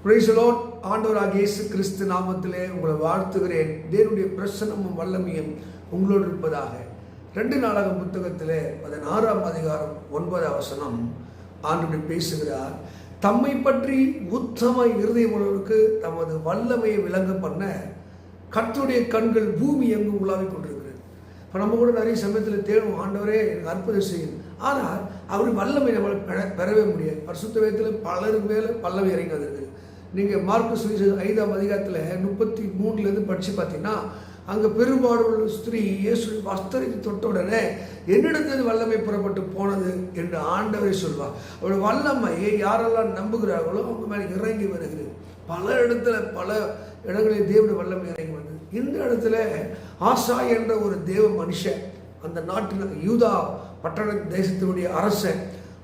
Praise the Lord. ஆண்டவராகிய இயேசு கிறிஸ்து நாமத்திலே உங்களை வாழ்த்துகிறேன். தேவனுடைய பிரசன்னமும் வல்லமையும் உங்களோடு இருப்பதாக. 2 நாளாகமம் புத்தகத்திலே 16ஆம் அதிகாரம் 9ஆம் வசனம் ஆண்டவர் பேசுகிறார். தம்மை பற்றி உத்தம இருதயமுள்ளவருக்கு தமது வல்லமையை விளங்க பண்ண கர்த்தருடைய கண்கள் பூமி எங்கும் உலாவிக் கொண்டிருக்கிறது. இப்போ நம்ம கூட நிறைய சமயத்தில் தேடும், ஆண்டவரே எனக்கு அற்புதம் செய்யும். ஆனால் அவர் வல்லமை நம்மளை பெறவே முடியாது. பரிசுத்த வேதத்தில் பலருக்கு மேலே பல்லவி இறங்கி வந்திருக்கு. நீங்கள் மார்க்கு சுவிசேஷம் 5ஆம் அதிகாரத்தில் 33 படித்து பார்த்தீங்கன்னா, அங்கே பெரும்பாடு உள்ள ஸ்திரீ இயேசு வஸ்திரத்தை தொட்ட உடனே என்னிடத்தில் வல்லமை புறப்பட்டு போனது என்று ஆண்டவரை சொல்வார். அவருடைய வல்லமையை யாரெல்லாம் நம்புகிறார்களோ அவங்க மேலே இறங்கி வருகிறது. பல இடத்துல பல இடங்களில் தேவனுடைய வல்லமை இறங்கி வந்தது. இந்த இடத்துல ஆசா என்ற ஒரு தேவ மனுஷன், அந்த நாட்டில் யூதா பட்டண தேசத்தினுடைய அரசன்,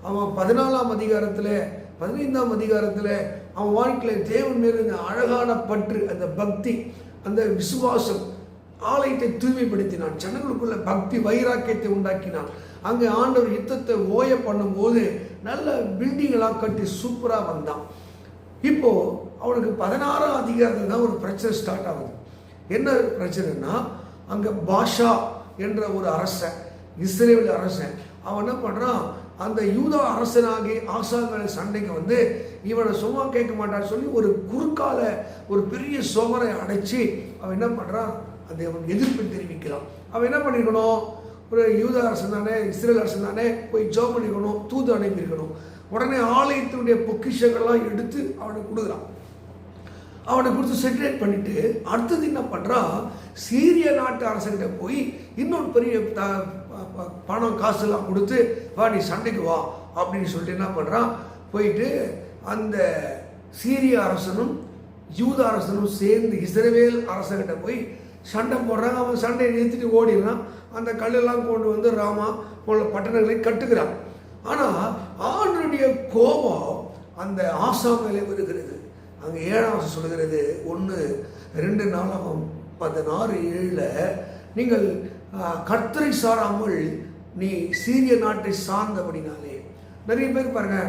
அவன் 14ஆம் அதிகாரத்தில் 15ஆம் அதிகாரத்தில் அவன் வாழ்க்கையில் தேவன் மேல் இந்த அழகான பற்று, அந்த பக்தி, அந்த விசுவாசம் ஆலயத்தை தூய்மைப்படுத்தினான். ஜனங்களுக்குள்ள பக்தி வைராக்கியத்தை உண்டாக்கினான். அங்கே ஆண்டவர் யுத்தத்தை ஓய பண்ணும்போது நல்ல பில்டிங்கெல்லாம் கட்டி சூப்பராக வந்தான். இப்போ அவனுக்கு 16ஆம் அதிகாரத்தில் தான் ஒரு பிரச்சனை ஸ்டார்ட் ஆகுது. என்ன பிரச்சனைனா, அங்கே பாஷா என்ற ஒரு அரசன், இஸ்ரேல் அரசன், அவன் என்ன பண்ணுறான், அந்த யூதா அரசனாகி ஆசாங்களை சண்டைக்கு வந்து இவனை சும்மா கேட்க மாட்டான்னு சொல்லி ஒரு குறுக்கால ஒரு பெரிய சுவரை அடைச்சி அவன் என்ன பண்ணுறான், அதை அவன் எதிர்ப்பு தெரிவிக்கிறான். அவன் என்ன பண்ணிக்கணும், ஒரு யூதா அரசன் தானே, இஸ்ரேல் அரசன் தானே, போய் ஜெபம் பண்ணிக்கணும், தூது அனுப்பியிருக்கணும். உடனே ஆலயத்தினுடைய பொக்கிஷங்கள்லாம் எடுத்து அவனுக்கு கொடுக்குறான். அவனை கொடுத்து செட்டிலேட் பண்ணிட்டு அடுத்தது என்ன பண்ணுறான், சீரிய நாட்டு அரசன்கிட்ட போய் இன்னொரு பெரிய பணம் காசெல்லாம் கொடுத்து, வா நீ சண்டைக்கு வா அப்படின்னு சொல்லிட்டு என்ன பண்ணுறான், போயிட்டு அந்த சீரிய அரசனும் யூத அரசனும் சேர்ந்து இஸ்ரவேல் அரசன்கிட்ட போய் சண்டை போடுறாங்க. அவன் சண்டையை நிறுத்திட்டு ஓடிடுறான். அந்த கல்லெல்லாம் கொண்டு வந்து ராமா போல பட்டணங்களை கட்டுக்கிறான். ஆனால் ஆண்டவருடைய கோபம் அந்த ஆசா மேலே வருகிறது. அங்கே 7ஆம் சொல்கிறது, 1-2 நாளாகமம் 16:7, நீங்கள் கர்த்தரை சாராமல் நீ சீரிய நாட்டை சார்ந்தபடினாலே. நிறைய பேர் பாருங்க,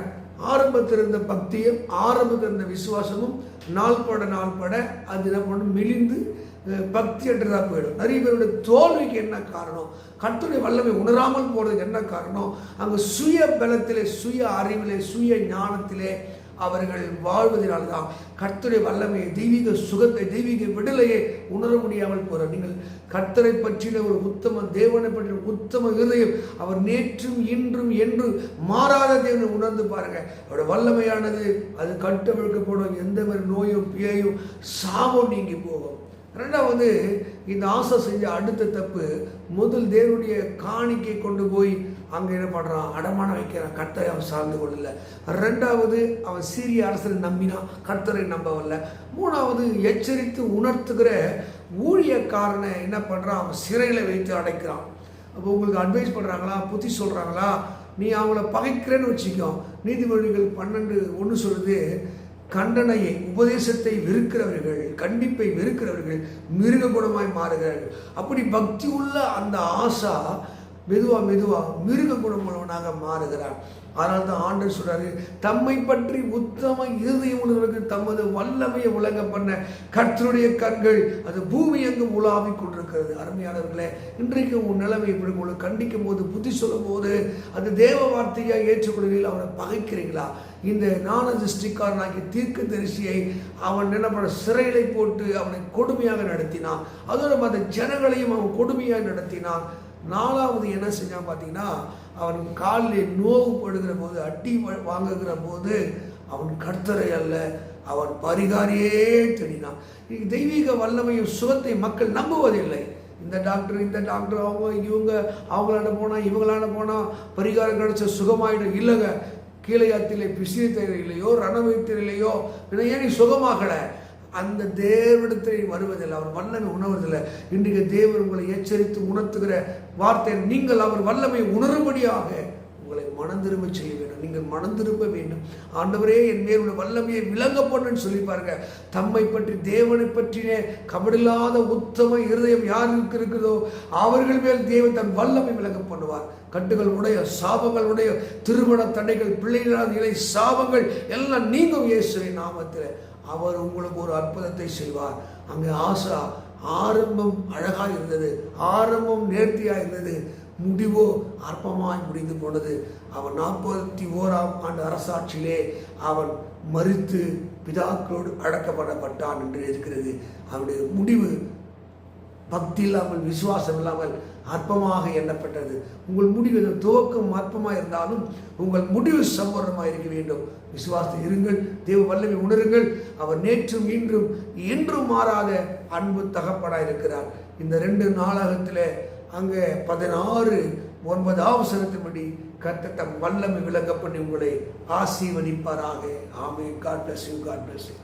ஆரம்பத்தில் இருந்த பக்தியும் ஆரம்பத்தில் இருந்த விசுவாசமும் நாள்பட அது நம்ம மெலிந்து பக்தி என்றதாக போயிடும். நிறைய பேருடைய தோல்விக்கு என்ன காரணம், கர்த்தருடைய வல்லமை உணராமல் போறதுக்கு என்ன காரணம், அங்கே சுய பலத்திலே, சுய அறிவிலே, சுய ஞானத்திலே அவர்கள் வாழ்வதனால்தான் கர்த்தருடைய வல்லமையை, தெய்வீக சுகத்தை, தெய்வீக விடுதலையை உணர முடியாமல் போகிறார். நீங்கள் கர்த்தரை பற்றின ஒரு உத்தம, தேவனை பற்றின உத்தம இருதயம், அவர் நேற்றும் இன்றும் என்றும் மாறாத தேவனை உணர்ந்து பாருங்க. அவருடைய வல்லமையானது அது கட்டவிழ்க்கப்படும். எந்த மாதிரி நோயும் பேயும் சாபம் நீங்கி போகும். 2வது, இந்த ஆசை செஞ்ச அடுத்த தப்பு, முதல் தேவனுடைய காணிக்கை கொண்டு போய் அங்கே என்ன பண்ணுறான், அடமானம் வைக்கிறான். கர்த்தரை அவன் சார்ந்து கொள்ளல. 2வது, அவன் சீரிய அரசரை நம்பினான், கர்த்தரை நம்பவில்லை. 3வது, எச்சரித்து உணர்த்துகிற ஊழியக்காரனை என்ன பண்ணுறான், அவன் சிறையில் வைத்து அடைக்கிறான். அப்போ உங்களுக்கு அட்வைஸ் பண்ணுறாங்களா, புத்தி சொல்கிறாங்களா, நீ அவங்கள பகைக்கிறேன்னு வச்சுக்கோ. நீதிமொழிகள் 12:1 சொல்லுது, கண்டனையை, உபதேசத்தை வெறுக்கிறவர்கள், கண்டிப்பை வெறுக்கிறவர்கள் மிருக குணமாய் மாறுகிறார்கள். அப்படி பக்தி உள்ள அந்த ஆசா மெதுவா மிருக குணமுள்ளவனாக மாறுகிறான். அதனால தான் ஆண்டவர் சொல்றாரு, தம்மை பற்றி உத்தம இருதயம் உள்ளவர்களுக்கு தமது வல்லமையை விளங்க பண்ண கர்த்தருடைய கண்கள் அது பூமி எங்கும் உலாவிக் கொண்டிருக்கிறது. அருமையானவர்களே, இன்றைக்கு உன் நிலைமை இப்படி உங்களுக்கு கண்டிக்கும் போது, புத்தி சொல்லும் போது, அது தேவ வார்த்தையாக ஏற்றுக்கொள்வீர்கள். அவனை பகைக்கிறீங்களா? இந்த ஞான திருஷ்டிக்காரனாகிய தீர்க்க தரிசியை அவன் என்ன பண்ண, சிறையிலை போட்டு அவனை கொடுமையாக நடத்தினான். அதோட மற்ற ஜனங்களையும் அவன் கொடுமையாக நடத்தினான். 4வது என்ன செஞ்சான் பார்த்தீங்கன்னா, அவன் காலில் நோவு படுகிற போது, அடி வாங்குகிற போது அவன் கர்த்தரை அல்ல, அவன் பரிகாரியே தேடினான். தெய்வீக வல்லமையும் சுகத்தை மக்கள் நம்புவதில்லை. இந்த டாக்டர் இவங்க அவங்களாண்ட போனால், இவங்களாண்ட போனால் பரிகாரம் கிடைச்ச சுகமாயிடும். இல்லைங்க, கீழையாத்திலே பிசிறித்தல் இல்லையோ, ரணவைத்தல் இல்லையோ, ஏன் நீ சுகமாகலை, அந்த தேவனிடத்தில் வருவதில்லை, அவர் வல்லமை உணர்வதில்லை. இன்றைக்கு தேவன் உங்களை எச்சரித்து உணர்த்துகிற வார்த்தை, நீங்கள் அவர் வல்லமை உணரும்படியாக உங்களை மனம் திரும்ப செய்ய வேண்டும். நீங்கள் மனம் திரும்ப வேண்டும். ஆண்டவரே, என் மேல் உள்ள வல்லமையை விளங்க போன்னு சொல்லி பாருங்க. தம்மை பற்றி, தேவனை பற்றினே கபடில்லாத உத்தம இருதயம் யாருக்கு இருக்குதோ அவர்கள் மேல் தேவன் தன் வல்லமை விளங்க பண்ணுவார். கட்டுகள் உடைய, சாபங்கள் உடைய, திருமண தடைகள், பிள்ளைகளாத நிலை சாபங்கள் எல்லாம் நீங்கும் இயேசுவின் நாமத்தில். அவர் உங்களுக்கு ஒரு அற்புதத்தை செய்வார். அங்கே ஆசா ஆரம்பம் அழகாக இருந்தது, ஆரம்பம் நேர்த்தியாக இருந்தது, முடிவோ அற்பமாய் முடிந்து போனது. அவன் 41ஆம் ஆண்டு அரசாட்சியிலே அவன் மரித்து பிதாக்களோடு அடக்கப்படப்பட்டான் என்று இருக்கிறது. அவனுடைய முடிவு பக்தி இல்லாமல், விசுவாசம் இல்லாமல் அற்பமாக எண்ணப்பட்டது. உங்கள் முடிவு துவக்கம் அற்பமாக இருந்தாலும் உங்கள் முடிவு சம்பூர்ணமாக இருக்க வேண்டும். விசுவாசத்தில் இருங்கள், தேவ வல்லமை உணருங்கள். அவர் நேற்றும் இன்றும் என்றும் மாறாத அன்பு தகப்பனாக இருக்கிறார். இந்த 2 நாளாகத்தில் அங்கே 16:9 வசனத்தின்படி கர்த்தர் தம் வல்லமை விளங்க பண்ணி உங்களை ஆசீர்வதிப்பாராக. ஆமென். God bless you. God bless you.